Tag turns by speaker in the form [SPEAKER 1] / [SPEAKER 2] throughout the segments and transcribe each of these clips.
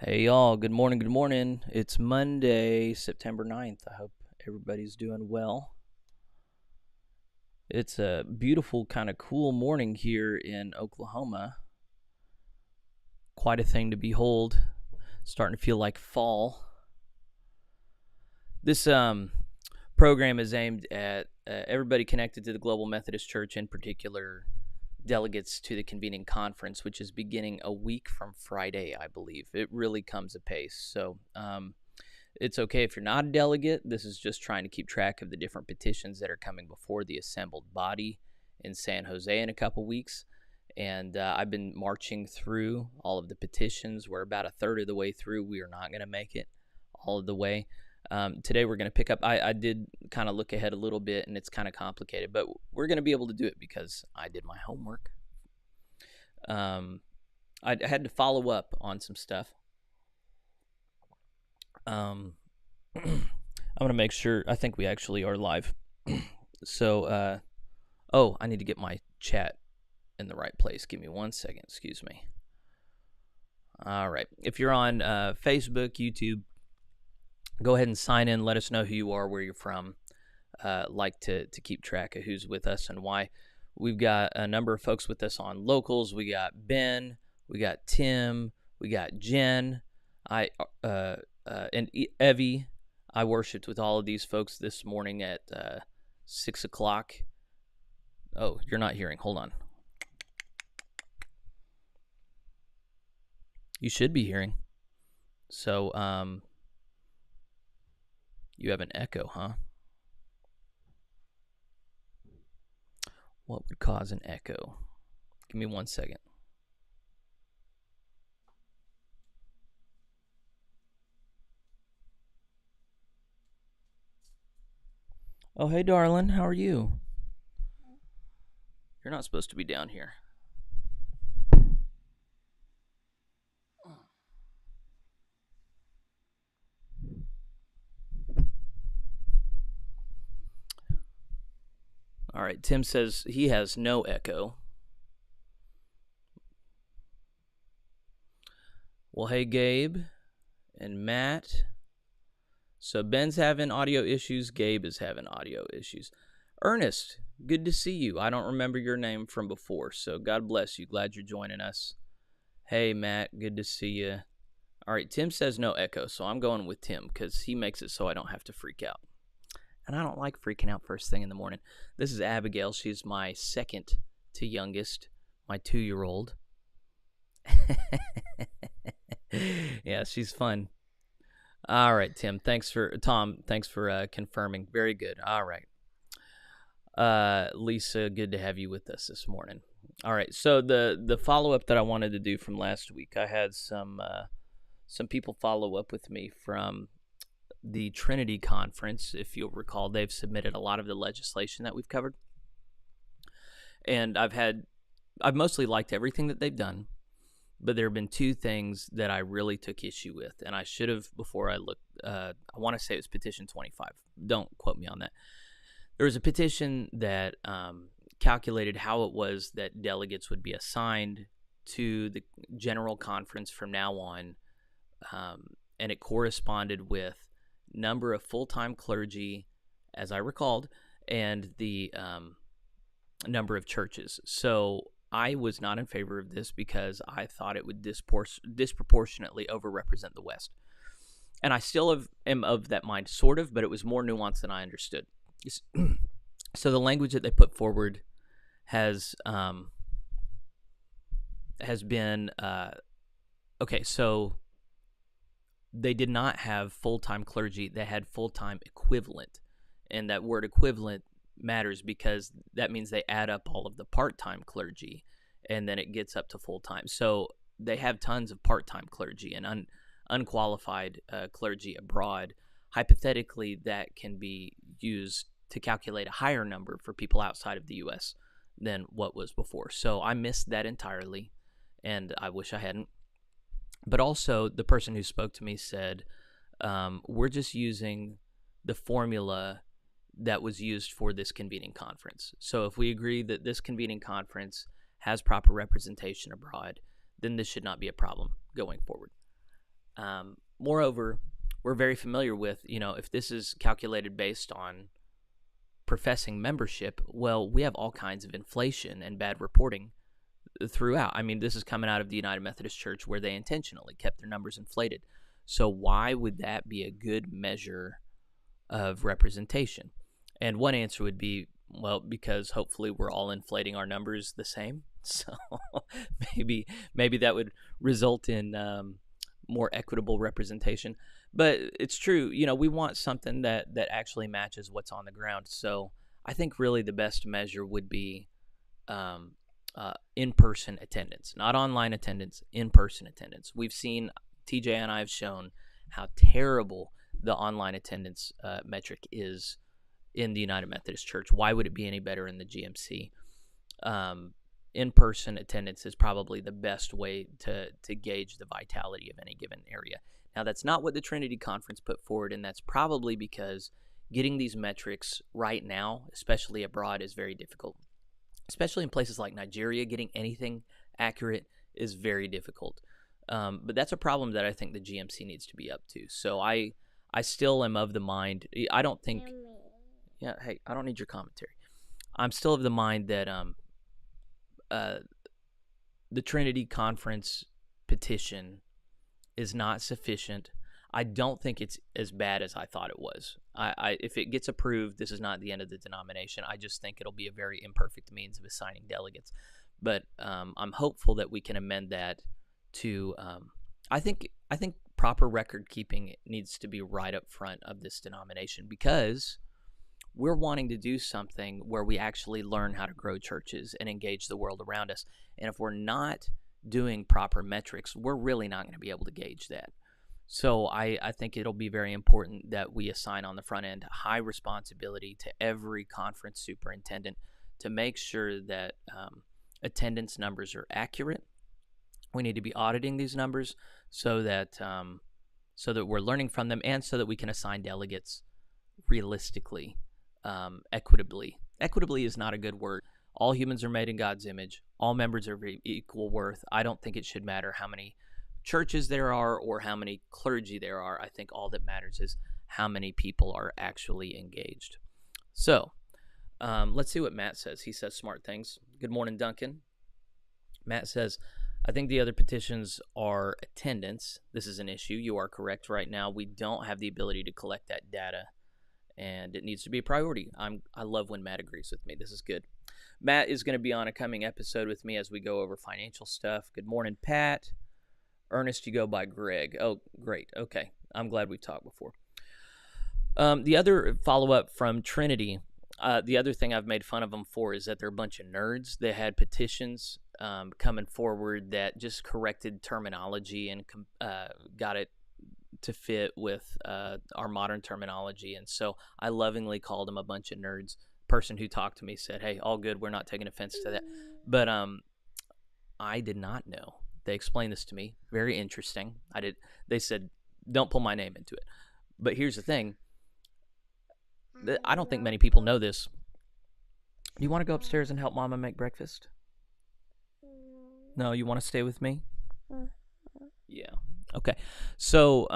[SPEAKER 1] Hey y'all, good morning, good morning. It's Monday, September 9th. I hope everybody's doing well. It's a beautiful, kind of cool morning here in Oklahoma. Quite a thing to behold. Starting to feel like fall. This program is aimed at everybody connected to the Global Methodist Church, in particular delegates to the Convening Conference, which is beginning a week from Friday, I believe. It really comes apace. So it's okay if you're not a delegate. This is just trying to keep track of the different petitions that are coming before the assembled body in San Jose in a couple weeks. And I've been marching through all of the petitions. We're about a third of the way through. We are not going to make it all of the way. Today we're going to pick up. I did kind of look ahead a little bit, and it's kind of complicated, but we're going to be able to do it because I did my homework. I had to follow up on some stuff. I'm going to make sure. I think we actually are live. So, I need to get my chat in the right place. Give me 1 second. Excuse me. All right. If you're on Facebook, YouTube, go ahead and sign in. Let us know who you are, where you're from. Like to keep track of who's with us and why. We've got a number of folks with us on locals. We got Ben. We got Tim. We got Jen. And Evie. I worshipped with all of these folks this morning at 6 o'clock. Oh, you're not hearing. Hold on. You should be hearing. So, you have an echo, huh? What would cause an echo? Give me 1 second. Oh, hey, darling. How are you? You're not supposed to be down here. All right, Tim says he has no echo. Well, hey, Gabe and Matt. So Ben's having audio issues. Gabe is having audio issues. Ernest, good to see you. I don't remember your name from before, so God bless you. Glad you're joining us. Hey, Matt, good to see you. All right, Tim says no echo, so I'm going with Tim because he makes it so I don't have to freak out. And I don't like freaking out first thing in the morning. This is Abigail. She's my second to youngest, my 2-year-old. Yeah, she's fun. All right, Tim. Tom, thanks for confirming. Very good. All right. Lisa, good to have you with us this morning. All right. So the follow-up that I wanted to do from last week, I had some people follow up with me from the Trinity Conference. If you'll recall, they've submitted a lot of the legislation that we've covered. And I've mostly liked everything that they've done, but there have been two things that I really took issue with. And I should have, before I looked, I want to say it was petition 25. Don't quote me on that. There was a petition that calculated how it was that delegates would be assigned to the general conference from now on. And it corresponded with number of full-time clergy, as I recalled, and the number of churches. So I was not in favor of this because I thought it would disproportionately overrepresent the West. And I still am of that mind, sort of, but it was more nuanced than I understood. So the language that they put forward has been okay. So they did not have full-time clergy. They had full-time equivalent, and that word equivalent matters because that means they add up all of the part-time clergy, and then it gets up to full-time. So they have tons of part-time clergy and unqualified clergy abroad. Hypothetically, that can be used to calculate a higher number for people outside of the U.S. than what was before. So I missed that entirely, and I wish I hadn't. But also, the person who spoke to me said, we're just using the formula that was used for this convening conference. So if we agree that this convening conference has proper representation abroad, then this should not be a problem going forward. Moreover, we're very familiar with, if this is calculated based on professing membership, well, we have all kinds of inflation and bad reporting throughout. I mean, this is coming out of the United Methodist Church, where they intentionally kept their numbers inflated. So why would that be a good measure of representation? And one answer would be, well, because hopefully we're all inflating our numbers the same. So maybe that would result in more equitable representation. But it's true, we want something that actually matches what's on the ground. So I think really the best measure would be in-person attendance, not online attendance, in-person attendance. We've seen, TJ and I have shown how terrible the online attendance metric is in the United Methodist Church. Why would it be any better in the GMC? In-person attendance is probably the best way to gauge the vitality of any given area. Now, that's not what the Trinity Conference put forward, and that's probably because getting these metrics right now, especially abroad, is very difficult. Especially in places like Nigeria, getting anything accurate is very difficult. But that's a problem that I think the GMC needs to be up to. So I still am of the mind, I don't think, yeah, hey, I don't need your commentary. I'm still of the mind that the Trinity Conference petition is not sufficient. I don't think it's as bad as I thought it was. If it gets approved, this is not the end of the denomination. I just think it'll be a very imperfect means of assigning delegates. But I'm hopeful that we can amend that to. I think proper record keeping needs to be right up front of this denomination, because we're wanting to do something where we actually learn how to grow churches and engage the world around us. And if we're not doing proper metrics, we're really not going to be able to gauge that. So I think it'll be very important that we assign on the front end high responsibility to every conference superintendent to make sure that attendance numbers are accurate. We need to be auditing these numbers so that we're learning from them, and so that we can assign delegates realistically, equitably. Equitably is not a good word. All humans are made in God's image. All members are of equal worth. I don't think it should matter how many churches there are or how many clergy there are. I think all that matters is how many people are actually engaged. So let's see what Matt says. He says smart things. Good morning, Duncan. Matt says, I think the other petitions are attendance. This is an issue. You are correct. Right now, we don't have the ability to collect that data, and it needs to be a priority. I love when Matt agrees with me. This is good. Matt is going to be on a coming episode with me as we go over financial stuff. Good morning, Pat. Ernest, you go by Greg. Oh, great. Okay. I'm glad we've talked before. The other follow-up from Trinity, the other thing I've made fun of them for is that they're a bunch of nerds. They had petitions coming forward that just corrected terminology and got it to fit with our modern terminology. And so I lovingly called them a bunch of nerds. Person who talked to me said, hey, all good. We're not taking offense to that. But I did not know. They explained this to me. Very interesting. They said, don't pull my name into it. But here's the thing. I don't think many people know this. Do you want to go upstairs and help Mama make breakfast? No, you want to stay with me? Yeah. Okay. So,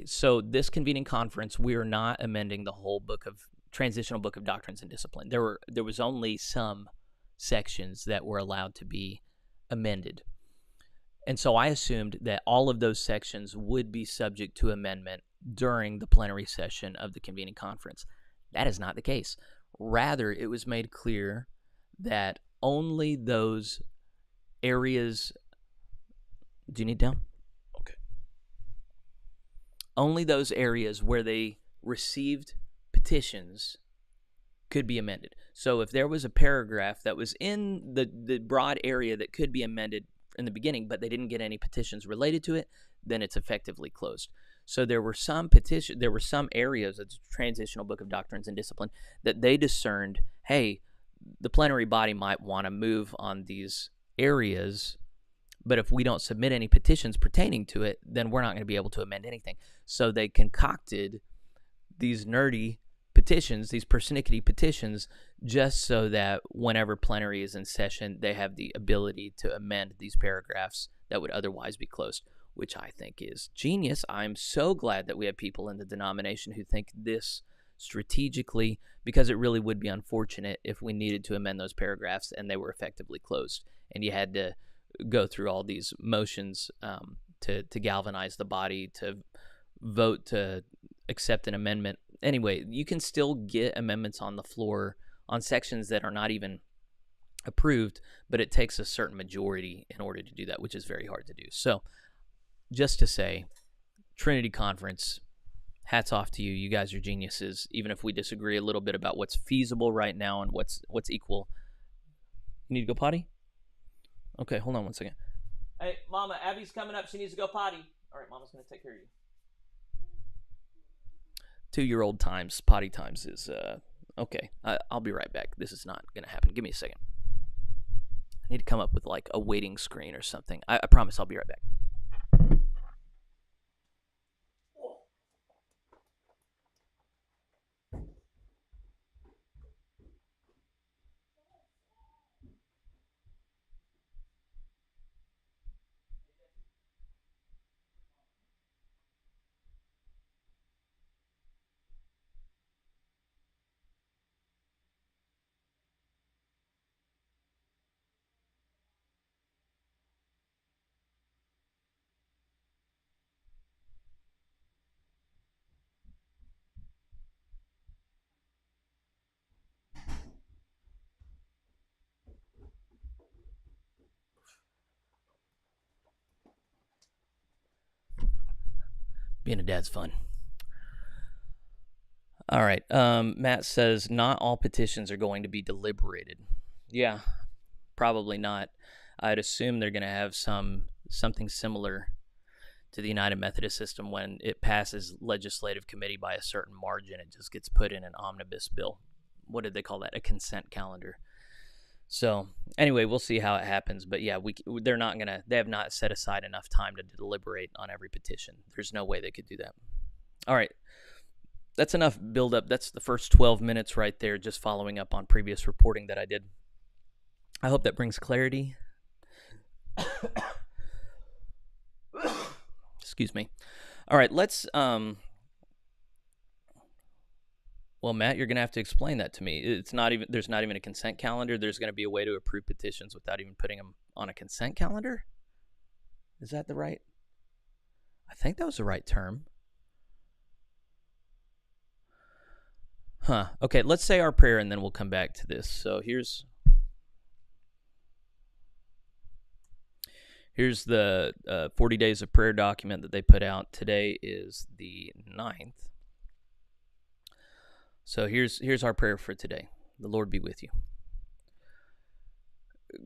[SPEAKER 1] so this convening conference, we are not amending the whole transitional book of doctrines and discipline. There was only some sections that were allowed to be amended. And so I assumed that all of those sections would be subject to amendment during the plenary session of the convening conference. That is not the case. Rather, it was made clear that only those areas... Do you need down? Okay. Only those areas where they received petitions could be amended. So if there was a paragraph that was in the broad area that could be amended in the beginning, but they didn't get any petitions related to it, then it's effectively closed. So there were some areas of the transitional book of doctrines and discipline that they discerned, hey, the plenary body might want to move on these areas, but if we don't submit any petitions pertaining to it, then we're not going to be able to amend anything. So they concocted these nerdy petitions, these persnickety petitions, just so that whenever plenary is in session, they have the ability to amend these paragraphs that would otherwise be closed. which I think is genius. I'm so glad that we have people in the denomination who think this strategically, because it really would be unfortunate if we needed to amend those paragraphs and they were effectively closed, and you had to go through all these motions to galvanize the body to vote to accept an amendment. Anyway, you can still get amendments on the floor on sections that are not even approved, but it takes a certain majority in order to do that, which is very hard to do. So just to say, Trinity Conference, hats off to you. You guys are geniuses, even if we disagree a little bit about what's feasible right now and what's equal. You need to go potty? Okay, hold on one second. Hey, Mama, Abby's coming up. She needs to go potty. All right, Mama's going to take care of you. 2-year-old times, potty times is, okay. I'll be right back. This is not going to happen. Give me a second. I need to come up with like a waiting screen or something. I promise I'll be right back. Being a dad's fun. All right. Matt says not all petitions are going to be deliberated. Yeah, probably not. I'd assume they're going to have something similar to the United Methodist system. When it passes legislative committee by a certain margin, it just gets put in an omnibus bill. What did they call that? A consent calendar. So anyway, we'll see how it happens. But yeah, they have not set aside enough time to deliberate on every petition. There's no way they could do that. All right. That's enough build up. That's the first 12 minutes right there, just following up on previous reporting that I did. I hope that brings clarity. Excuse me. All right, let's well, Matt, you're going to have to explain that to me. There's not even a consent calendar. There's going to be a way to approve petitions without even putting them on a consent calendar? Is that the right? I think that was the right term. Huh. Okay, let's say our prayer and then we'll come back to this. So here's the 40 days of prayer document that they put out. Today is the 9th. So here's our prayer for today. The Lord be with you.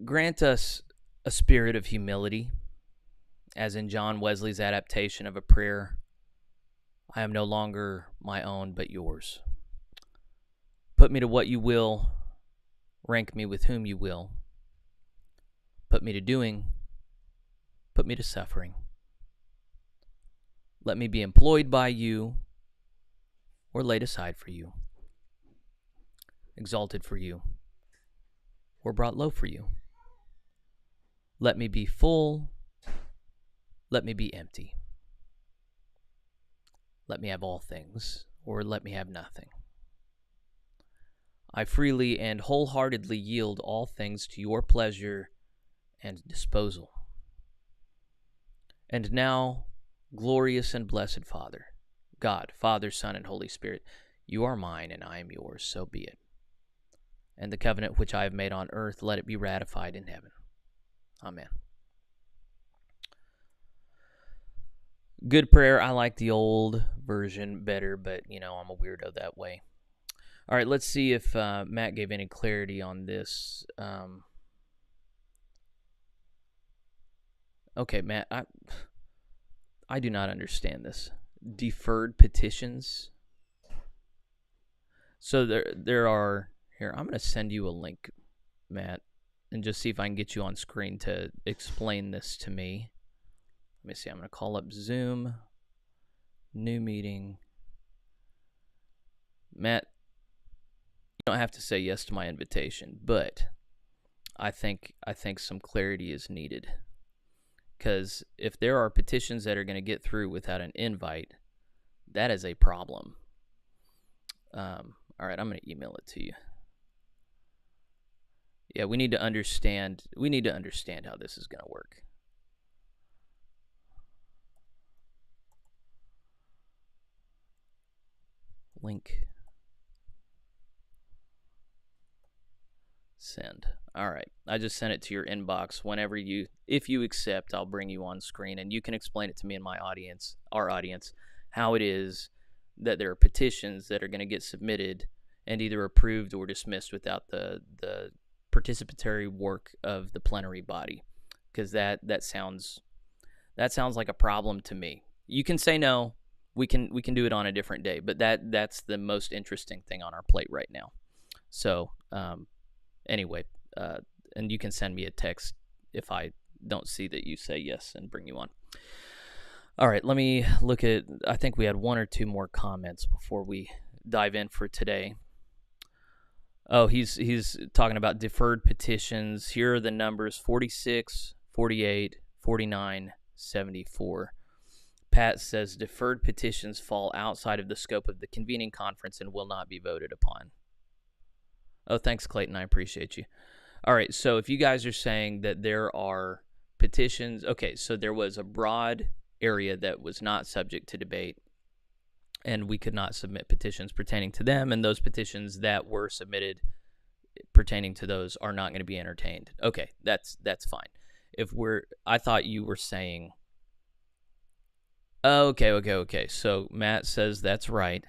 [SPEAKER 1] Grant us a spirit of humility, as in John Wesley's adaptation of a prayer, I am no longer my own but yours. Put me to what you will, rank me with whom you will. Put me to doing, put me to suffering. Let me be employed by you or laid aside for you, exalted for you or brought low for you. Let me be full, let me be empty. Let me have all things or let me have nothing. I freely and wholeheartedly yield all things to your pleasure and disposal. And now, glorious and blessed Father, God, Father, Son, and Holy Spirit, you are mine and I am yours, so be it. And the covenant which I have made on earth, let it be ratified in heaven. Amen. Good prayer. I like the old version better, but, I'm a weirdo that way. All right, let's see if Matt gave any clarity on this. Okay, Matt, I do not understand this. Deferred petitions. So there are, here, I'm going to send you a link, Matt, and just see if I can get you on screen to explain this to me. Let me see, I'm going to call up Zoom, new meeting. Matt, you don't have to say yes to my invitation, but I think some clarity is needed. Because if there are petitions that are going to get through without an invite, that is a problem. All right, I'm going to email it to you. Yeah, we need to understand how this is going to work. Link. Send. All right. I just sent it to your inbox. If you accept, I'll bring you on screen and you can explain it to me and our audience, how it is that there are petitions that are going to get submitted and either approved or dismissed without the participatory work of the plenary body. Because that sounds like a problem to me. You can say no. We can do it on a different day, but that's the most interesting thing on our plate right now. So, anyway, and you can send me a text if I don't see that you say yes and bring you on. All right, let me look at, I think we had one or two more comments before we dive in for today. Oh, he's talking about deferred petitions. Here are the numbers: 46, 48, 49, 74. Pat says deferred petitions fall outside of the scope of the convening conference and will not be voted upon. Oh, thanks, Clayton. I appreciate you. All right, so if you guys are saying that there are petitions, okay, so there was a broad area that was not subject to debate, and we could not submit petitions pertaining to them, and those petitions that were submitted pertaining to those are not going to be entertained. Okay, that's fine. I thought you were saying, okay. So Matt says that's right.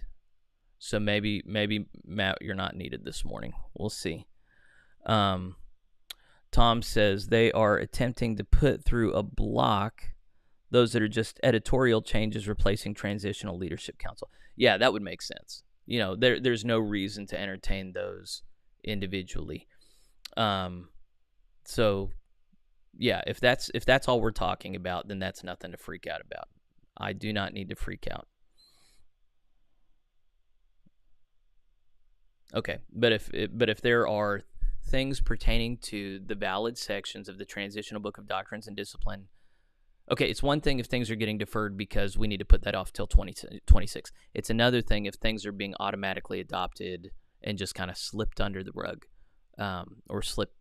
[SPEAKER 1] So maybe Matt, you're not needed this morning. We'll see. Tom says they are attempting to put through a block those that are just editorial changes replacing transitional leadership council. Yeah, that would make sense. There's no reason to entertain those individually. So yeah, if that's all we're talking about, then that's nothing to freak out about. I do not need to freak out. Okay, but if there are things pertaining to the valid sections of the Transitional Book of Doctrines and Discipline, okay, it's one thing if things are getting deferred because we need to put that off till 2026. It's another thing if things are being automatically adopted and just kind of slipped under the rug, or slipped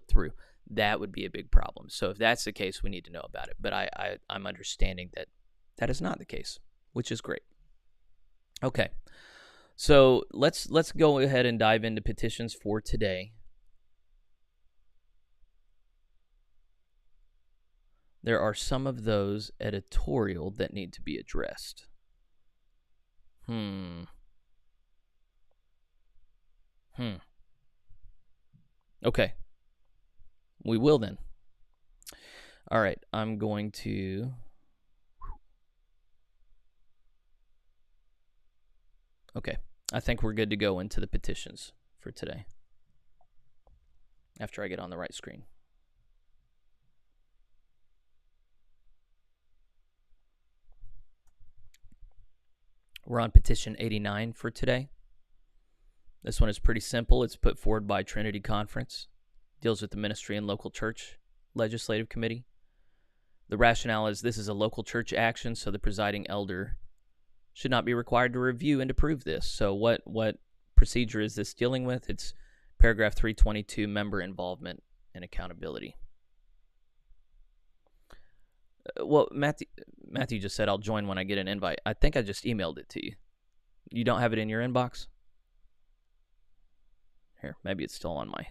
[SPEAKER 1] through. That would be a big problem. So if that's the case, we need to know about it. But I'm understanding that is not the case, which is great. Okay. So let's go ahead and dive into petitions for today. There are some of those editorial that need to be addressed. Okay. We will then. All right, I'm going to... Okay, I think we're good to go into the petitions for today after I get on the right screen. We're on petition 89 for today. This one is pretty simple. It's put forward by Trinity Conference. Deals with the ministry and local church legislative committee. The rationale is this is a local church action, so the presiding elder should not be required to review and approve this. So what procedure is this dealing with? It's paragraph 322, member involvement and accountability. Well, Matthew just said I'll join when I get an invite. I think I just emailed it to you. You don't have it in your inbox? Here, maybe it's still on my...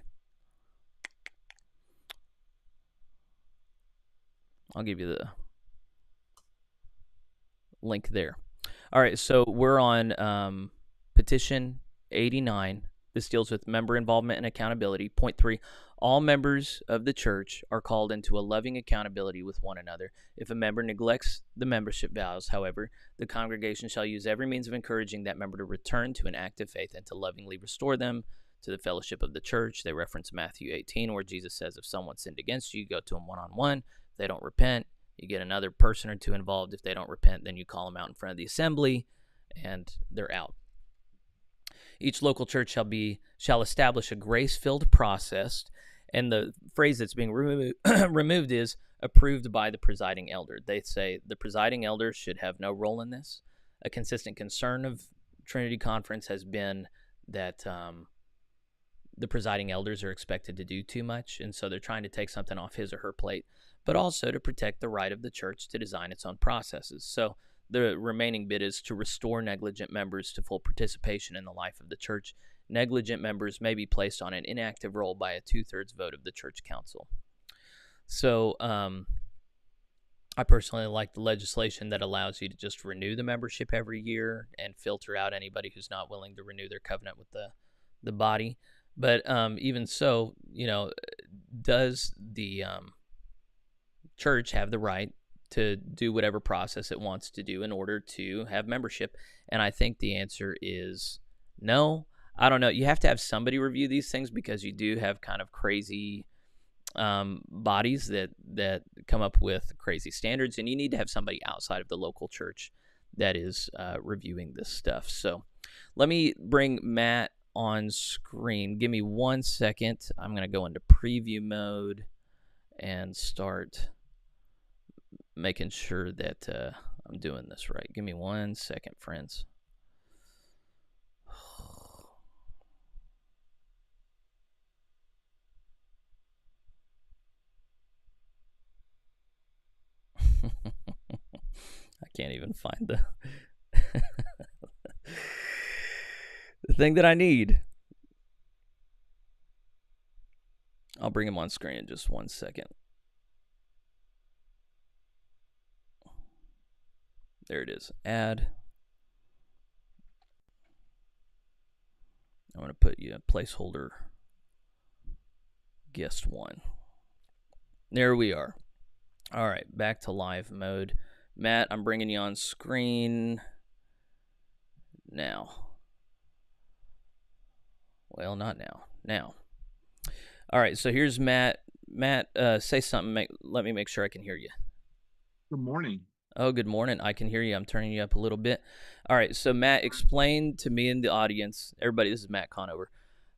[SPEAKER 1] I'll give you the link there. All right, so we're on petition 89. This deals with member involvement and accountability. Point 3, all members of the church are called into a loving accountability with one another. If a member neglects the membership vows, however, the congregation shall use every means of encouraging that member to return to an active faith and to lovingly restore them to the fellowship of the church. They reference Matthew 18, where Jesus says, if someone sinned against you, go to them one-on-one. If they don't repent, you get another person or two involved. If they don't repent, then you call them out in front of the assembly, and they're out. Each local church shall establish a grace-filled process, and the phrase that's being removed is approved by the presiding elder. They say the presiding elder should have no role in this. A consistent concern of Trinity Conference has been that the presiding elders are expected to do too much, and so they're trying to take something off his or her plate, but also to protect the right of the church to design its own processes. So the remaining bit is to restore negligent members to full participation in the life of the church. Negligent members may be placed on an inactive role by a 2/3 vote of the church council. So I personally like the legislation that allows you to just renew the membership every year and filter out anybody who's not willing to renew their covenant with the body. But even so, does the church have the right to do whatever process it wants to do in order to have membership? And I think the answer is no. I don't know. You have to have somebody review these things because you do have kind of crazy bodies that come up with crazy standards, and you need to have somebody outside of the local church that is reviewing this stuff. So let me bring Matt on screen. Give me 1 second. I'm going to go into preview mode and start making sure that I'm doing this right. Give me 1 second, friends. I can't even find the the thing that I need. I'll bring him on screen in just 1 second. There it is. Add. I'm going to put you a placeholder guest 1. There we are. All right, back to live mode. Matt, I'm bringing you on screen now. Well, not now. Now. All right, so here's Matt. Matt, say something. Let me make sure I can hear you.
[SPEAKER 2] Good morning.
[SPEAKER 1] Oh, good morning. I can hear you. I'm turning you up a little bit. All right, so Matt, explain to me and the audience, everybody, this is Matt Conover.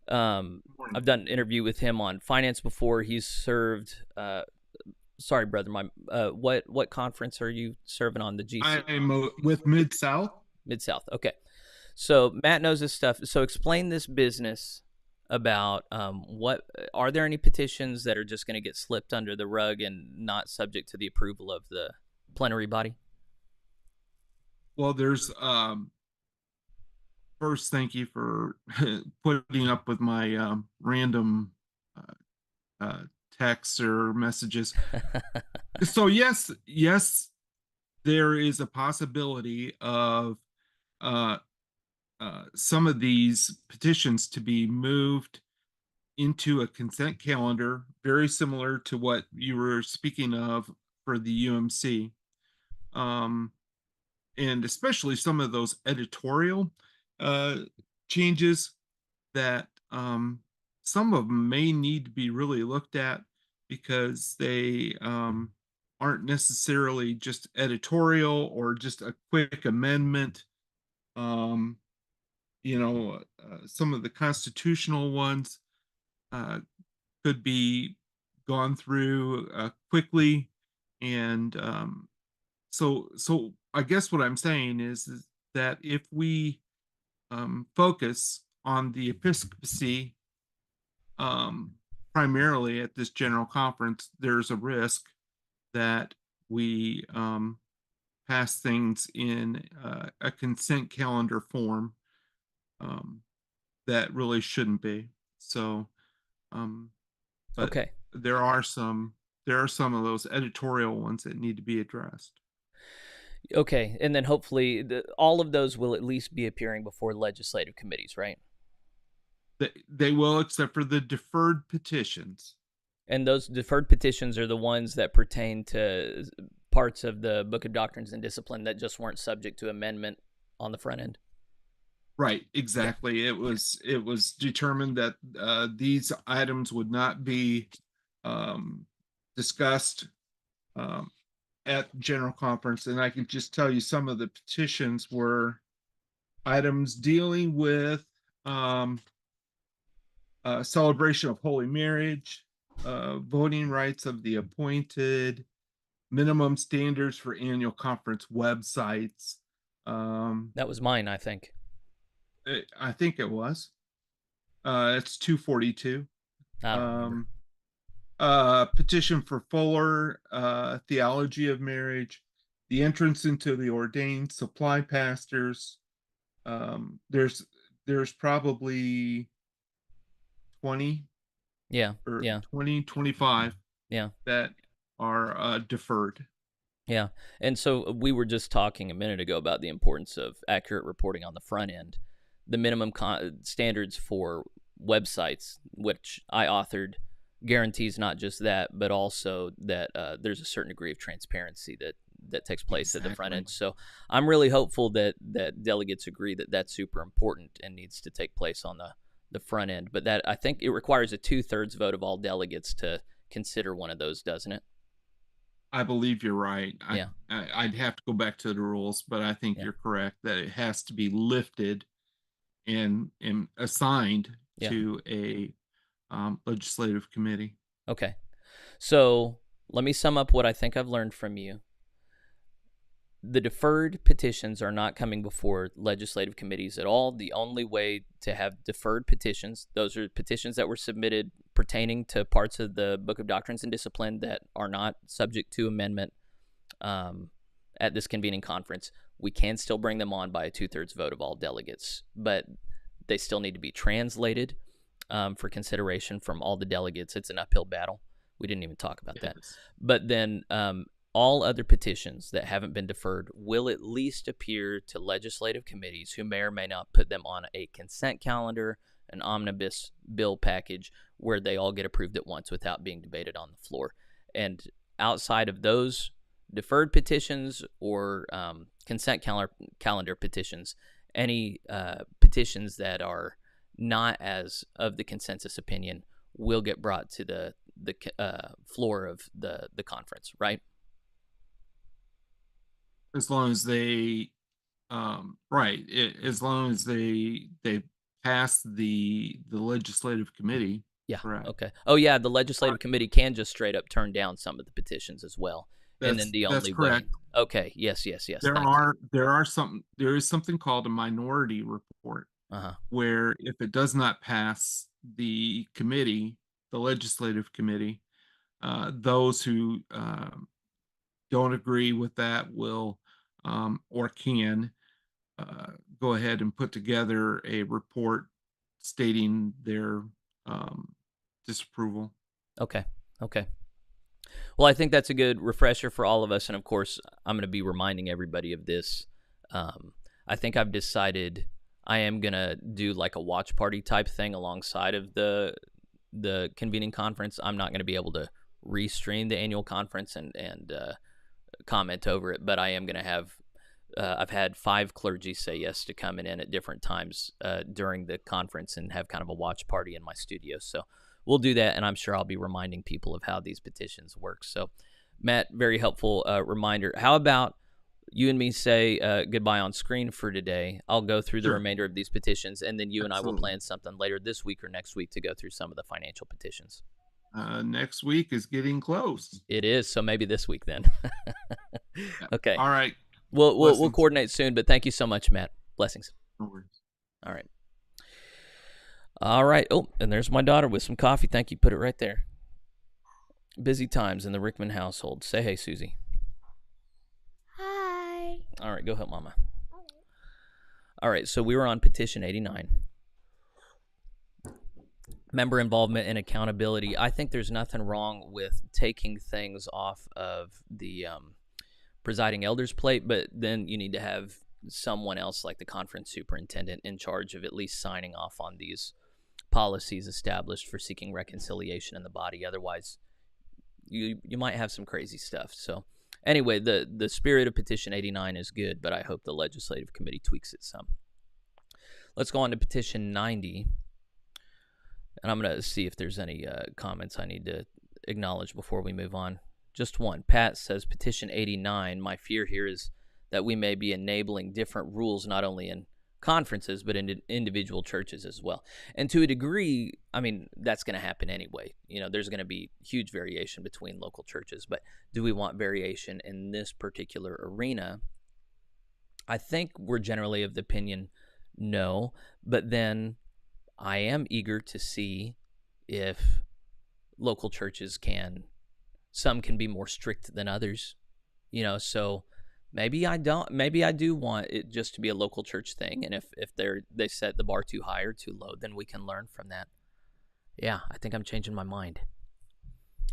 [SPEAKER 1] I've done an interview with him on finance before. He's served... sorry, brother. What conference are you serving on? The GC?
[SPEAKER 2] I'm with Mid-South.
[SPEAKER 1] Mid-South. Okay. So Matt knows this stuff. So explain this business about what are there any petitions that are just going to get slipped under the rug and not subject to the approval of the plenary body?
[SPEAKER 2] Well, there's first, thank you for putting up with my random texts or messages. So yes, there is a possibility of some of these petitions to be moved into a consent calendar, very similar to what you were speaking of for the UMC. And especially some of those editorial changes that some of them may need to be really looked at because they aren't necessarily just editorial or just a quick amendment. Some of the constitutional ones could be gone through quickly. And so I guess what I'm saying is that if we focus on the episcopacy primarily at this general conference, there's a risk that we pass things in a consent calendar form that really shouldn't be. So, but
[SPEAKER 1] okay,
[SPEAKER 2] there are some of those editorial ones that need to be addressed.
[SPEAKER 1] Okay, and then hopefully all of those will at least be appearing before legislative committees, right?
[SPEAKER 2] They will, except for the deferred petitions.
[SPEAKER 1] And those deferred petitions are the ones that pertain to parts of the Book of Doctrines and Discipline that just weren't subject to amendment on the front end.
[SPEAKER 2] Right, exactly. Yeah. It was determined that these items would not be discussed at general conference, and I can just tell you some of the petitions were items dealing with celebration of holy marriage, voting rights of the appointed, minimum standards for annual conference websites. Um,
[SPEAKER 1] That was mine, I think.
[SPEAKER 2] I think it was. It's 242.
[SPEAKER 1] I don't remember.
[SPEAKER 2] Um, petition for fuller theology of marriage, the entrance into the ordained supply pastors. There's probably 20
[SPEAKER 1] Yeah,
[SPEAKER 2] or
[SPEAKER 1] yeah,
[SPEAKER 2] 25
[SPEAKER 1] yeah.
[SPEAKER 2] that are deferred.
[SPEAKER 1] Yeah. And so we were just talking a minute ago about the importance of accurate reporting on the front end. The minimum standards for websites, which I authored, guarantees not just that, but also that there's a certain degree of transparency that takes place at the front
[SPEAKER 2] Exactly.
[SPEAKER 1] end. So I'm really hopeful that delegates agree that that's super important and needs to take place on the front end. But that I think it requires a 2/3 vote of all delegates to consider one of those, doesn't it?
[SPEAKER 2] I believe you're right.
[SPEAKER 1] Yeah,
[SPEAKER 2] I'd have to go back to the rules, but I think
[SPEAKER 1] yeah,
[SPEAKER 2] you're correct that it has to be lifted and assigned
[SPEAKER 1] yeah.
[SPEAKER 2] to a legislative committee.
[SPEAKER 1] Okay. So let me sum up what I think I've learned from you. The deferred petitions are not coming before legislative committees at all. The only way to have deferred petitions, those are petitions that were submitted pertaining to parts of the Book of Doctrines and Discipline that are not subject to amendment um, at this convening conference. We can still bring them on by a 2/3 vote of all delegates, but they still need to be translated for consideration from all the delegates. It's an uphill battle. We didn't even talk about that.
[SPEAKER 2] Yes.
[SPEAKER 1] But then all other petitions that haven't been deferred will at least appear to legislative committees who may or may not put them on a consent calendar, an omnibus bill package, where they all get approved at once without being debated on the floor. And outside of those deferred petitions or consent calendar petitions, any petitions that are not as of the consensus opinion will get brought to the floor of the conference, right?
[SPEAKER 2] As long as they right, as long as they pass the legislative committee,
[SPEAKER 1] Yeah.
[SPEAKER 2] correct.
[SPEAKER 1] Okay. Oh, yeah. The
[SPEAKER 2] Right.
[SPEAKER 1] legislative committee can just straight up turn down some of the petitions as well. And then the
[SPEAKER 2] That's
[SPEAKER 1] only
[SPEAKER 2] correct.
[SPEAKER 1] way. Okay. Yes. Yes. Yes.
[SPEAKER 2] There
[SPEAKER 1] Thank you.
[SPEAKER 2] are there are some there is something called a minority report
[SPEAKER 1] Uh huh.
[SPEAKER 2] where if it does not pass the committee, the legislative committee, those who don't agree with that will or can go ahead and put together a report stating their um, disapproval.
[SPEAKER 1] Okay. Okay. Well, I think that's a good refresher for all of us. And of course, I'm going to be reminding everybody of this. Um, I think I've decided I am going to do like a watch party type thing alongside of the convening conference. I'm not going to be able to restream the annual conference and comment over it, but I am going to have. I've had 5 clergy say yes to coming in at different times during the conference and have kind of a watch party in my studio. So we'll do that, and I'm sure I'll be reminding people of how these petitions work. So, Matt, very helpful reminder. How about you and me say goodbye on screen for today? I'll go through the
[SPEAKER 2] Sure,
[SPEAKER 1] remainder of these petitions, and then you and I will
[SPEAKER 2] absolutely.
[SPEAKER 1] plan something later this week or next week to go through some of the financial petitions.
[SPEAKER 2] Next week is getting close.
[SPEAKER 1] It is, so maybe this week then.
[SPEAKER 2] Yeah.
[SPEAKER 1] Okay.
[SPEAKER 2] All right.
[SPEAKER 1] We'll
[SPEAKER 2] Blessings.
[SPEAKER 1] coordinate soon, but thank you so much, Matt. Blessings.
[SPEAKER 2] No worries.
[SPEAKER 1] All right. All right. Oh, and there's my daughter with some coffee. Thank you. Put it right there. Busy times in the Rickman household. Say hey, Susie.
[SPEAKER 3] Hi.
[SPEAKER 1] All right, go help Mama. All right, so we were on petition 89. Member involvement and accountability. I think there's nothing wrong with taking things off of the presiding elder's plate, but then you need to have someone else like the conference superintendent in charge of at least signing off on these policies established for seeking reconciliation in the body. Otherwise, you might have some crazy stuff. So anyway, the spirit of petition 89 is good, but I hope the legislative committee tweaks it some. Let's go on to petition 90. And I'm going to see if there's any comments I need to acknowledge before we move on. Just one. Pat says, petition 89, my fear here is that we may be enabling different rules, not only in conferences, but in individual churches as well. And to a degree, I mean, that's going to happen anyway. There's going to be huge variation between local churches, but do we want variation in this particular arena? I think we're generally of the opinion no, but then I am eager to see if local churches some can be more strict than others, so maybe I do want it just to be a local church thing. And if they set the bar too high or too low, then we can learn from that. Yeah, I think I'm changing my mind.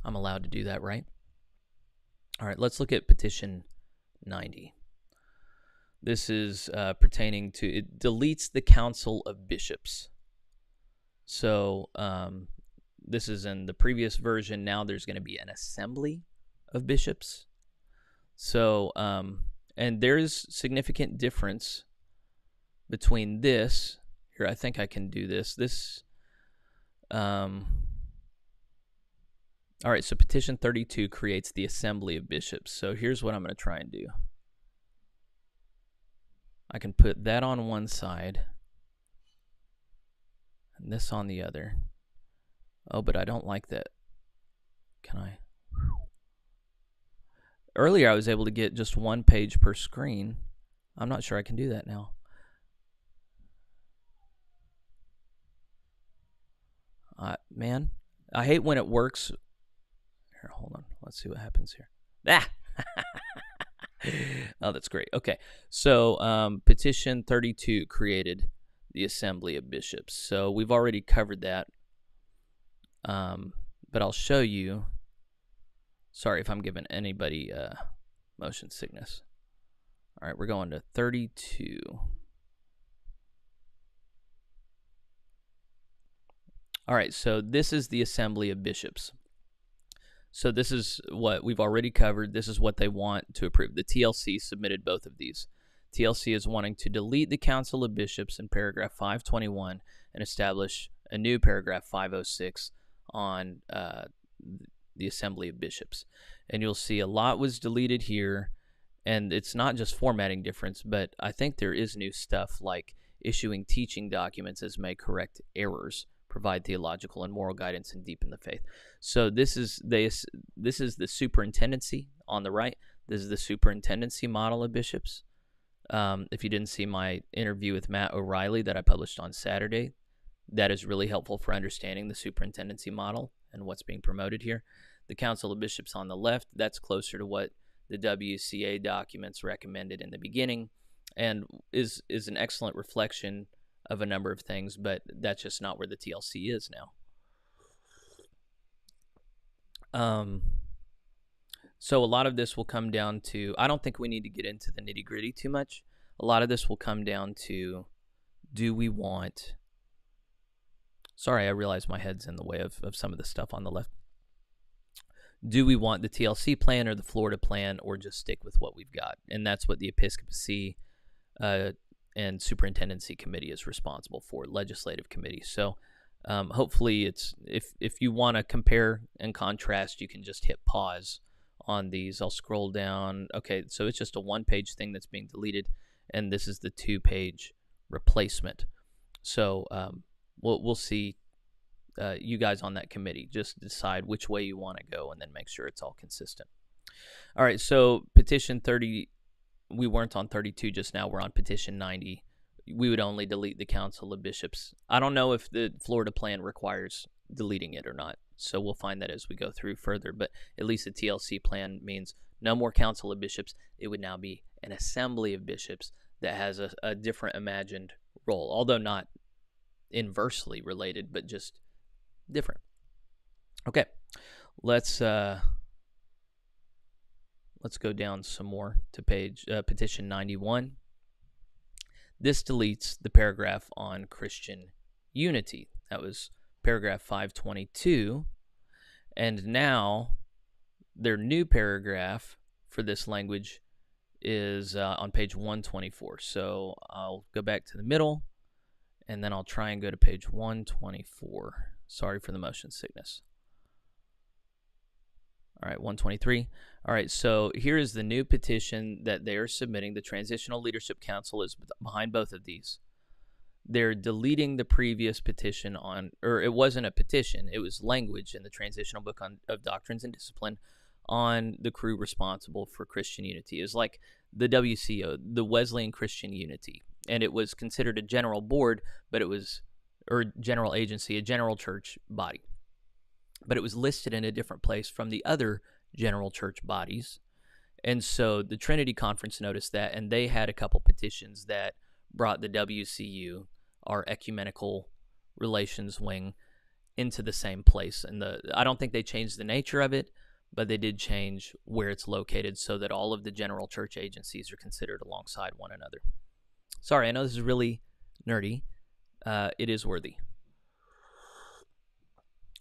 [SPEAKER 1] I'm allowed to do that, right? All right, let's look at petition 90. This is pertaining to, it deletes the Council of Bishops. So this is in the previous version. Now there's going to be an assembly of bishops. So, and there's significant difference between this. Here, I think I can do this. All right, so petition 32 creates the assembly of bishops. So here's what I'm going to try and do. I can put that on one side and this on the other. Oh, but I don't like that. Can I? Earlier, I was able to get just one page per screen. I'm not sure I can do that now. Man, I hate when it works. Here, hold on. Let's see what happens here. Ah! Oh, that's great. Okay, so petition 32 created the assembly of bishops. So we've already covered that, but I'll show you. Sorry if I'm giving anybody motion sickness. All right, we're going to 32. All right, so this is the assembly of bishops. So this is what we've already covered. This is what they want to approve. The TLC submitted both of these. TLC is wanting to delete the Council of Bishops in paragraph 521 and establish a new paragraph 506 on the Assembly of Bishops. And you'll see a lot was deleted here, and it's not just formatting difference, but I think there is new stuff like issuing teaching documents as may correct errors, provide theological and moral guidance, and deepen the faith. So this is the superintendency on the right. This is the superintendency model of bishops. If you didn't see my interview with Matt O'Reilly that I published on Saturday, that is really helpful for understanding the superintendency model and what's being promoted here. The Council of Bishops on the left, that's closer to what the WCA documents recommended in the beginning, and is an excellent reflection of a number of things, but that's just not where the TLC is now. So a lot of this will come down to, I don't think we need to get into the nitty-gritty too much. A lot of this will come down to, do we want, sorry, I realize my head's in the way of some of the stuff on the left. Do we want the TLC plan or the Florida plan, or just stick with what we've got? And that's what the Episcopacy and Superintendency Committee is responsible for, legislative committee. So hopefully it's, if you want to compare and contrast, you can just hit pause on these. I'll scroll down. Okay, so it's just a one-page thing that's being deleted, and this is the two-page replacement. So we'll see you guys on that committee. Just decide which way you want to go, and then make sure it's all consistent. All right, so petition 30, we weren't on 32 just now. We're on petition 90. We would only delete the Council of Bishops. I don't know if the Florida plan requires deleting it or not, so we'll find that as we go through further. But at least the TLC plan means no more Council of Bishops. It would now be an assembly of bishops that has a different imagined role, although not inversely related, but just different. Okay, let's go down some more to petition 91. This deletes the paragraph on Christian unity. That was paragraph 522. And now their new paragraph for this language is on page 124. So I'll go back to the middle, and then I'll try and go to page 124. Sorry for the motion sickness. All right, 123. All right, so here is the new petition that they are submitting. The Transitional Leadership Council is behind both of these. they're deleting the previous petition on, or it wasn't a petition, it was language in the Transitional Book of Doctrines and Discipline on the crew responsible for Christian unity. It was like the WCO, the Wesleyan Christian Unity, and it was considered a general board, but it was, or general agency, a general church body, but it was listed in a different place from the other general church bodies. And so the Trinity Conference noticed that, and they had a couple petitions that brought the WCU, our ecumenical relations wing, into the same place. And I don't think they changed the nature of it, but they did change where it's located so that all of the general church agencies are considered alongside one another. Sorry, I know this is really nerdy. It is worthy.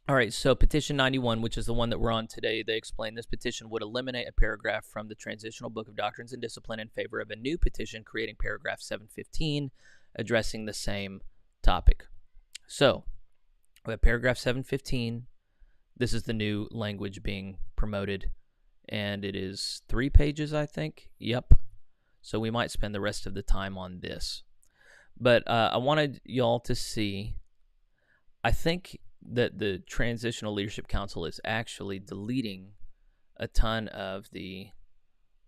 [SPEAKER 1] All right, so Petition 91, which is the one that we're on today, they explain this petition would eliminate a paragraph from the Transitional Book of Doctrines and Discipline in favor of a new petition creating paragraph 715, addressing the same topic. So, we have paragraph 715. This is the new language being promoted, and it is 3 pages, I think. Yep. So we might spend the rest of the time on this. But I wanted y'all to see, I think that the Transitional Leadership Council is actually deleting a ton of the,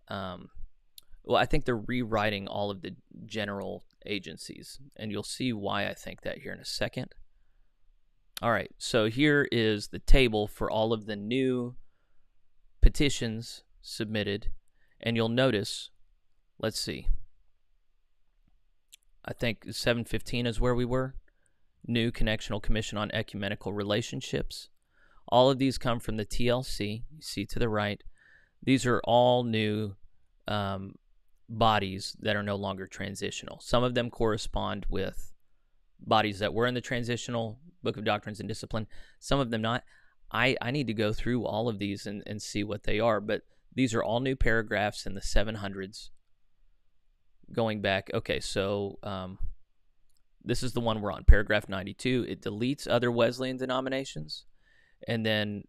[SPEAKER 1] I think they're rewriting all of the general agencies, and you'll see why I think that here in a second. All right, so here is the table for all of the new petitions submitted, and you'll notice, let's see, I think 715 is where we were. New Connectional Commission on Ecumenical Relationships. All of these come from the TLC. You see to the right. These are all new bodies that are no longer transitional. Some of them correspond with bodies that were in the Transitional Book of Doctrines and Discipline. Some of them not. I need to go through all of these and see what they are, but these are all new paragraphs in the 700s going back. Okay, so this is the one we're on, paragraph 92. It deletes other Wesleyan denominations. And then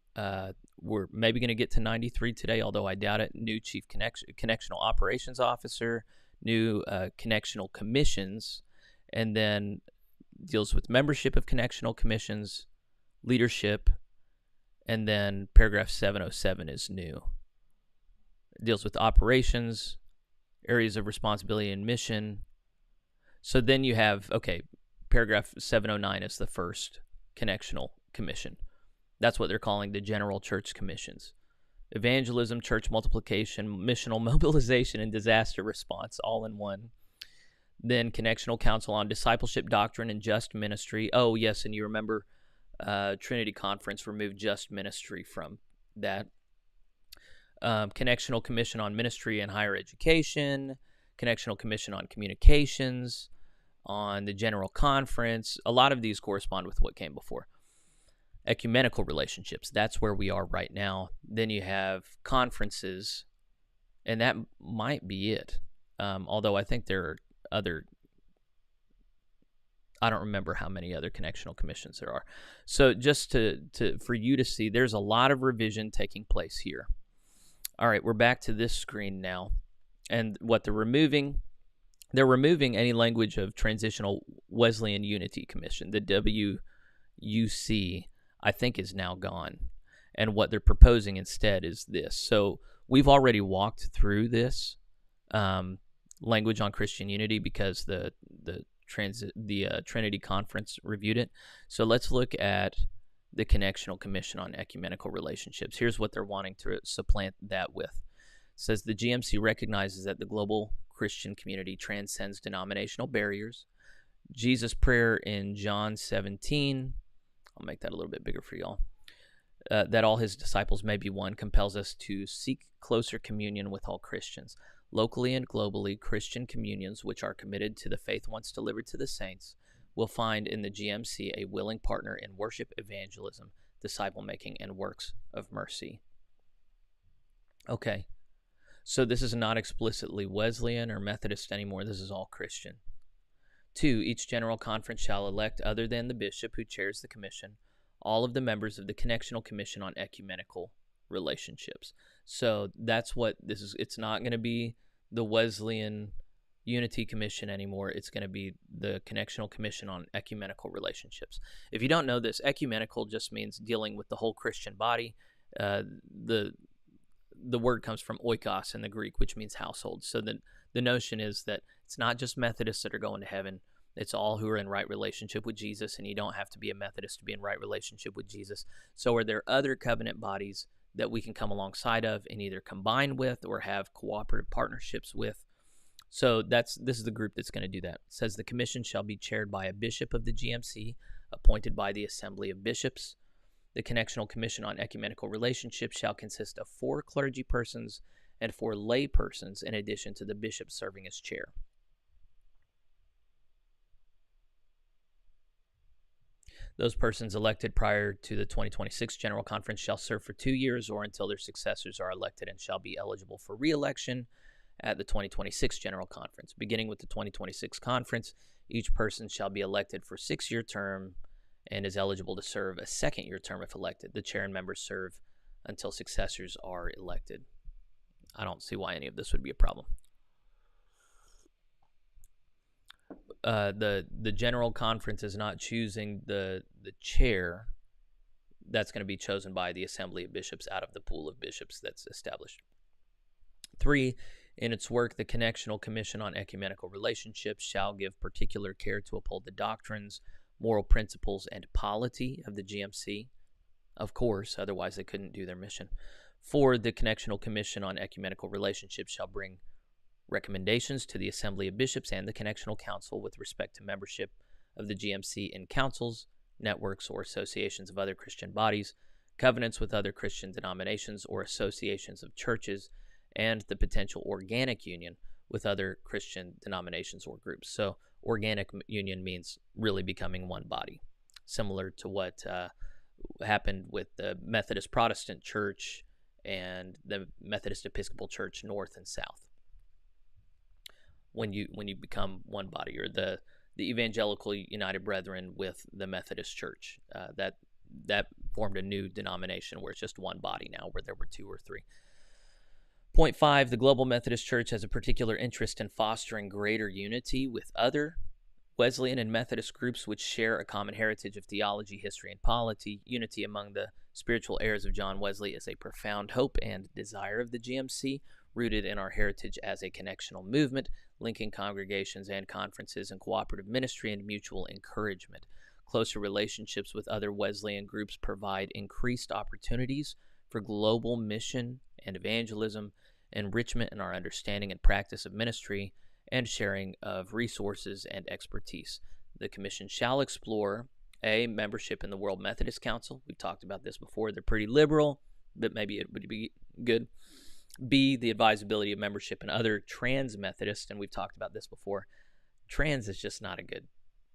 [SPEAKER 1] we're maybe going to get to 93 today, although I doubt it. New Chief Connectional Operations Officer, new Connectional Commissions, and then deals with membership of Connectional Commissions, leadership, and then paragraph 707 is new. It deals with operations, areas of responsibility and mission. So then you have, okay, paragraph 709 is the first Connectional Commission. That's what they're calling the General Church Commissions. Evangelism, church multiplication, missional mobilization, and disaster response, all in one. Then Connectional Council on Discipleship, Doctrine, and Just Ministry. Oh, yes, and you remember Trinity Conference removed Just Ministry from that. Connectional Commission on Ministry and Higher Education. Connectional Commission on Communications, on the General Conference. A lot of these correspond with what came before. Ecumenical relationships, that's where we are right now. Then you have conferences, and that might be it. Although I think there are other, I don't remember how many other connectional commissions there are. So just for you to see, there's a lot of revision taking place here. All right, we're back to this screen now. And what they're removing any language of Transitional Wesleyan Unity Commission. The WUC, I think, is now gone. And what they're proposing instead is this. So we've already walked through this language on Christian unity because the Trinity Conference reviewed it. So let's look at the Connectional Commission on Ecumenical Relationships. Here's what they're wanting to supplant that with. It says the GMC recognizes that the global Christian community transcends denominational barriers. Jesus' prayer in John 17, I'll make that a little bit bigger for y'all, that all his disciples may be one, compels us to seek closer communion with all Christians. Locally and globally, Christian communions which are committed to the faith once delivered to the saints will find in the GMC a willing partner in worship, evangelism, disciple-making, and works of mercy. Okay, so this is not explicitly Wesleyan or Methodist anymore. This is all Christian. 2, each general conference shall elect, other than the bishop who chairs the commission, all of the members of the Connectional Commission on Ecumenical Relationships. So that's what this is. It's not going to be the Wesleyan Unity Commission anymore. It's going to be the Connectional Commission on Ecumenical Relationships. If you don't know this, ecumenical just means dealing with the whole Christian body. The word comes from oikos in the Greek, which means household. So the notion is that it's not just Methodists that are going to heaven. It's all who are in right relationship with Jesus, and you don't have to be a Methodist to be in right relationship with Jesus. So are there other covenant bodies that we can come alongside of and either combine with or have cooperative partnerships with? So this is the group that's going to do that. It says the commission shall be chaired by a bishop of the GMC, appointed by the Assembly of Bishops. The Connectional Commission on Ecumenical Relationships shall consist of 4 clergy persons and 4 lay persons, in addition to the bishop serving as chair. Those persons elected prior to the 2026 General Conference shall serve for 2 years or until their successors are elected and shall be eligible for re-election at the 2026 General Conference. Beginning with the 2026 Conference, each person shall be elected for a 6-year term and is eligible to serve a 2nd-year term if elected. The chair and members serve until successors are elected. I don't see why any of this would be a problem. The General Conference is not choosing the chair. That's going to be chosen by the Assembly of Bishops out of the pool of bishops that's established. 3, in its work, the Connectional Commission on Ecumenical Relationships shall give particular care to uphold the doctrines, moral principles, and polity of the GMC. Of course, otherwise they couldn't do their mission. 4, the Connectional Commission on Ecumenical Relationships shall bring recommendations to the Assembly of Bishops and the Connectional Council with respect to membership of the GMC in councils, networks, or associations of other Christian bodies, covenants with other Christian denominations or associations of churches, and the potential organic union with other Christian denominations or groups. So organic union means really becoming one body, similar to what happened with the Methodist Protestant Church and the Methodist Episcopal Church North and South. When you become one body, or the Evangelical United Brethren with the Methodist Church, that formed a new denomination where it's just one body now, where there were 2 or 3. Point 5, the Global Methodist Church has a particular interest in fostering greater unity with other Wesleyan and Methodist groups which share a common heritage of theology, history, and polity. Unity among the spiritual heirs of John Wesley is a profound hope and desire of the GMC, rooted in our heritage as a connectional movement, linking congregations and conferences in cooperative ministry and mutual encouragement. Closer relationships with other Wesleyan groups provide increased opportunities for global mission and evangelism, enrichment in our understanding and practice of ministry, and sharing of resources and expertise. The Commission shall explore A, membership in the World Methodist Council. We've talked about this before. They're pretty liberal, but maybe it would be good. B, the advisability of membership in other trans-Methodist, and we've talked about this before. Trans is just not a good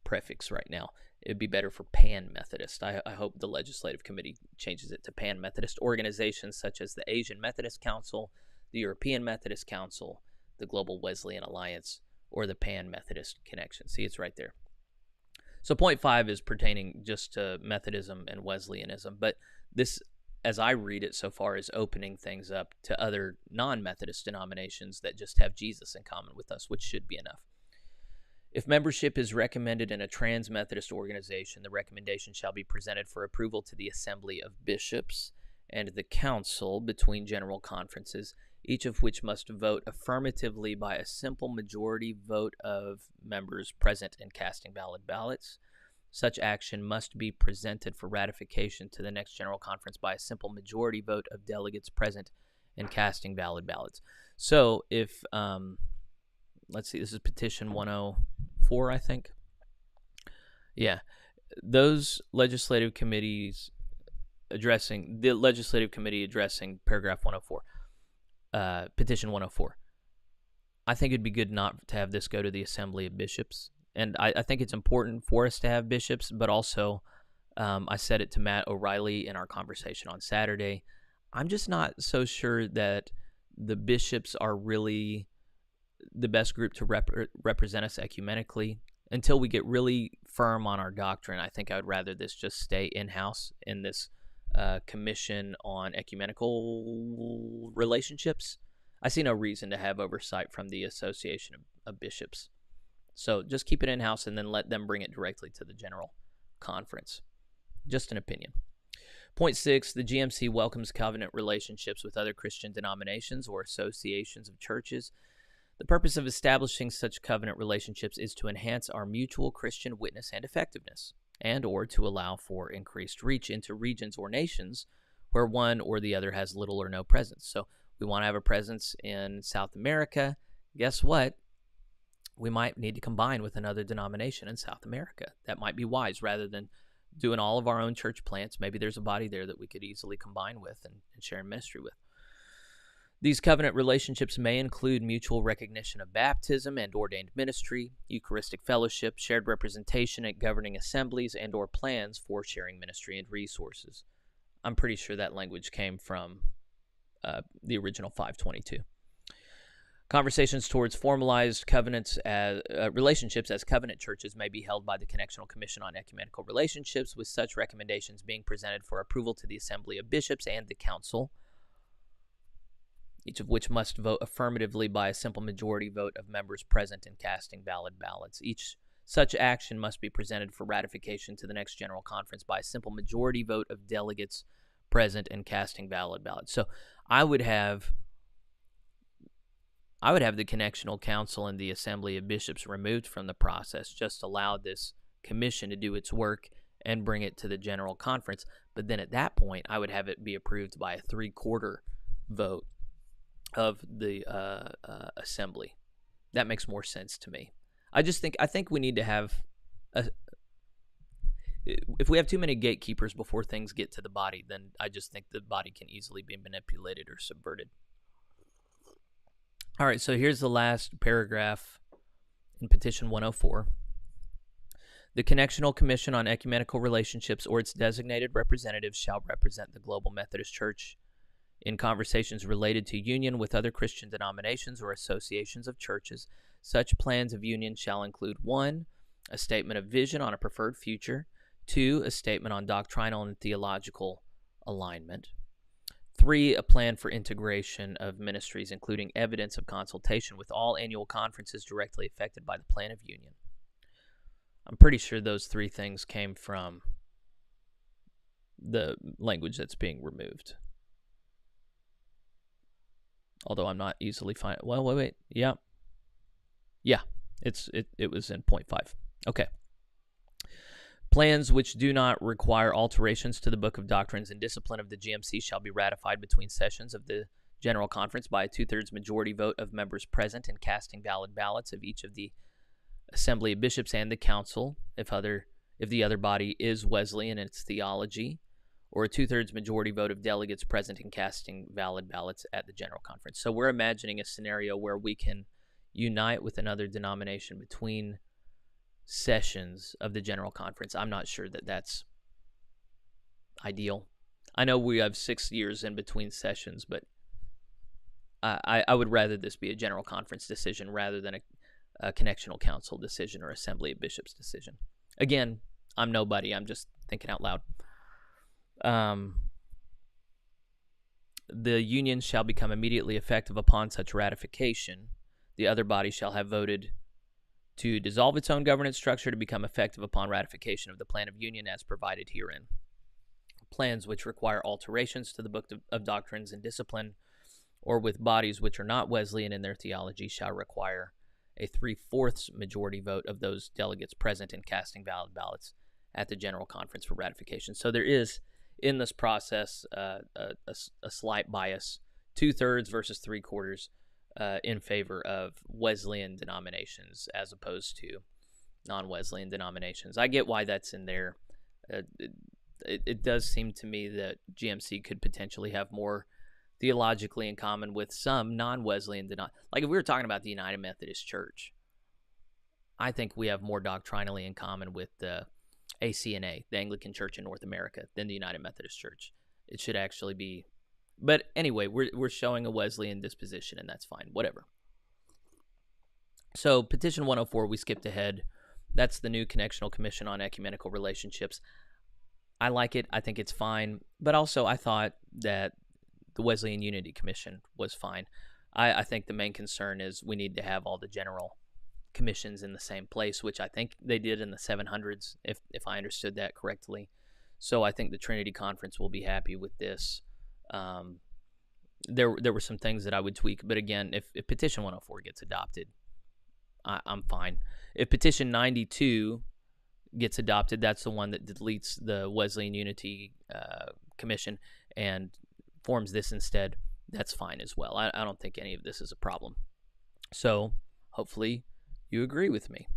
[SPEAKER 1] prefix right now. It'd be better for pan-Methodist. I hope the Legislative Committee changes it to pan-Methodist. Organizations such as the Asian Methodist Council, the European Methodist Council, the Global Wesleyan Alliance, or the Pan-Methodist Connection. See, it's right there. So point 5 is pertaining just to Methodism and Wesleyanism, but this, as I read it so far, is opening things up to other non-Methodist denominations that just have Jesus in common with us, which should be enough. If membership is recommended in a trans-Methodist organization, the recommendation shall be presented for approval to the Assembly of Bishops and the Council between general conferences, each of which must vote affirmatively by a simple majority vote of members present and casting valid ballots. Such action must be presented for ratification to the next general conference by a simple majority vote of delegates present and casting valid ballots. So if, let's see, this is petition 104, I think. Yeah, those legislative committees addressing, the legislative committee addressing paragraph 104, petition 104. I think it'd be good not to have this go to the Assembly of Bishops. And I think it's important for us to have bishops, but also I said it to Matt O'Reilly in our conversation on Saturday. I'm just not so sure that the bishops are really the best group to represent us ecumenically. Until we get really firm on our doctrine, I think I would rather this just stay in-house in this commission on ecumenical relationships. I see no reason to have oversight from the Association of Bishops. So just keep it in-house and then let them bring it directly to the General Conference. Just an opinion. Point 6, the GMC welcomes covenant relationships with other Christian denominations or associations of churches. The purpose of establishing such covenant relationships is to enhance our mutual Christian witness and effectiveness, and or to allow for increased reach into regions or nations where one or the other has little or no presence. So we want to have a presence in South America. Guess what? We might need to combine with another denomination in South America. That might be wise rather than doing all of our own church plants. Maybe there's a body there that we could easily combine with and share ministry with. These covenant relationships may include mutual recognition of baptism and ordained ministry, Eucharistic fellowship, shared representation at governing assemblies, and or plans for sharing ministry and resources. I'm pretty sure that language came from the original 522. Conversations towards formalized covenants as relationships as covenant churches may be held by the Connectional Commission on Ecumenical Relationships, with such recommendations being presented for approval to the Assembly of Bishops and the Council, each of which must vote affirmatively by a simple majority vote of members present and casting valid ballots. Each such action must be presented for ratification to the next General Conference by a simple majority vote of delegates present and casting valid ballots. So I would have the Connectional Council and the Assembly of Bishops removed from the process, just allow this commission to do its work and bring it to the General Conference. But then at that point, I would have it be approved by a 3/4 vote of the assembly. That makes more sense to me. I think we need to have if we have too many gatekeepers before things get to the body, then I just think the body can easily be manipulated or subverted. All right, so here's the last paragraph in Petition 104. The Connectional Commission on Ecumenical Relationships or its designated representatives shall represent the Global Methodist Church in conversations related to union with other Christian denominations or associations of churches. Such plans of union shall include 1, a statement of vision on a preferred future, 2, a statement on doctrinal and theological alignment, 3, a plan for integration of ministries, including evidence of consultation with all annual conferences directly affected by the plan of union. I'm pretty sure those 3 things came from the language that's being removed. Although I'm not easily fine. Well, wait. Yeah. It was in point 5. Okay. Plans which do not require alterations to the Book of Doctrines and Discipline of the GMC shall be ratified between sessions of the General Conference by a 2/3 majority vote of members present and casting valid ballots of each of the Assembly of Bishops and the Council, if the other body is Wesleyan in its theology, or a 2/3 majority vote of delegates present and casting valid ballots at the General Conference. So we're imagining a scenario where we can unite with another denomination between sessions of the General Conference. I'm not sure that that's ideal. I know we have 6 years in between sessions, but I would rather this be a General Conference decision rather than a Connectional Council decision or Assembly of Bishops decision. Again, I'm nobody. I'm just thinking out loud. The union shall become immediately effective upon such ratification. The other body shall have voted to dissolve its own governance structure to become effective upon ratification of the plan of union as provided herein. Plans which require alterations to the Book of Doctrines and Discipline, or with bodies which are not Wesleyan in their theology, shall require a 3/4 majority vote of those delegates present and casting valid ballots at the General Conference for ratification. So there is, in this process, a slight bias, 2/3 versus 3/4 in favor of Wesleyan denominations as opposed to non-Wesleyan denominations. I get why that's in there. It does seem to me that GMC could potentially have more theologically in common with some non-Wesleyan denominations. Like if we were talking about the United Methodist Church, I think we have more doctrinally in common with the ACNA, the Anglican Church in North America, than the United Methodist Church. It should actually be. But anyway, we're showing a Wesleyan disposition, and that's fine. Whatever. So Petition 104, we skipped ahead. That's the new Connectional Commission on Ecumenical Relationships. I like it. I think it's fine. But also I thought that the Wesleyan Unity Commission was fine. I think the main concern is we need to have all the general commissions in the same place, which I think they did in the 700s, if I understood that correctly. So I think the Trinity Conference will be happy with this. There were some things that I would tweak, but again, if Petition 104 gets adopted, I'm fine. If Petition 92 gets adopted, that's the one that deletes the Wesleyan Unity Commission and forms this instead. That's fine as well. I don't think any of this is a problem. So hopefully you agree with me.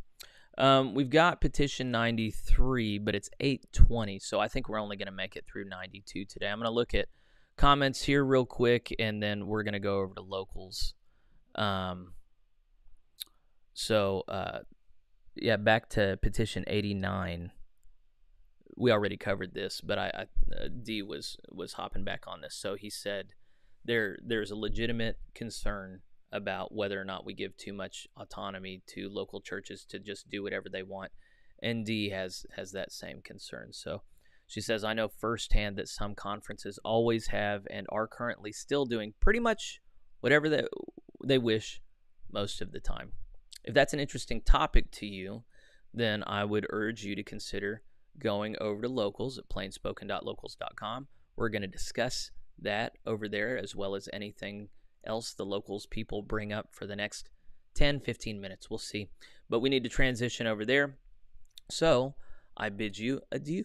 [SPEAKER 1] We've got Petition 93, but it's 8:20, so I think we're only going to make it through 92 today. I'm going to look at comments here real quick, and then we're going to go over to locals. Yeah, back to Petition 89. We already covered this, but D was hopping back on this. So he said there's a legitimate concern about whether or not we give too much autonomy to local churches to just do whatever they want, and D has that same concern. So she says, I know firsthand that some conferences always have and are currently still doing pretty much whatever they wish most of the time. If that's an interesting topic to you, then I would urge you to consider going over to locals at plainspoken.locals.com. We're going to discuss that over there, as well as anything else the locals people bring up for the next 10-15 minutes. We'll see. But we need to transition over there. So I bid you adieu.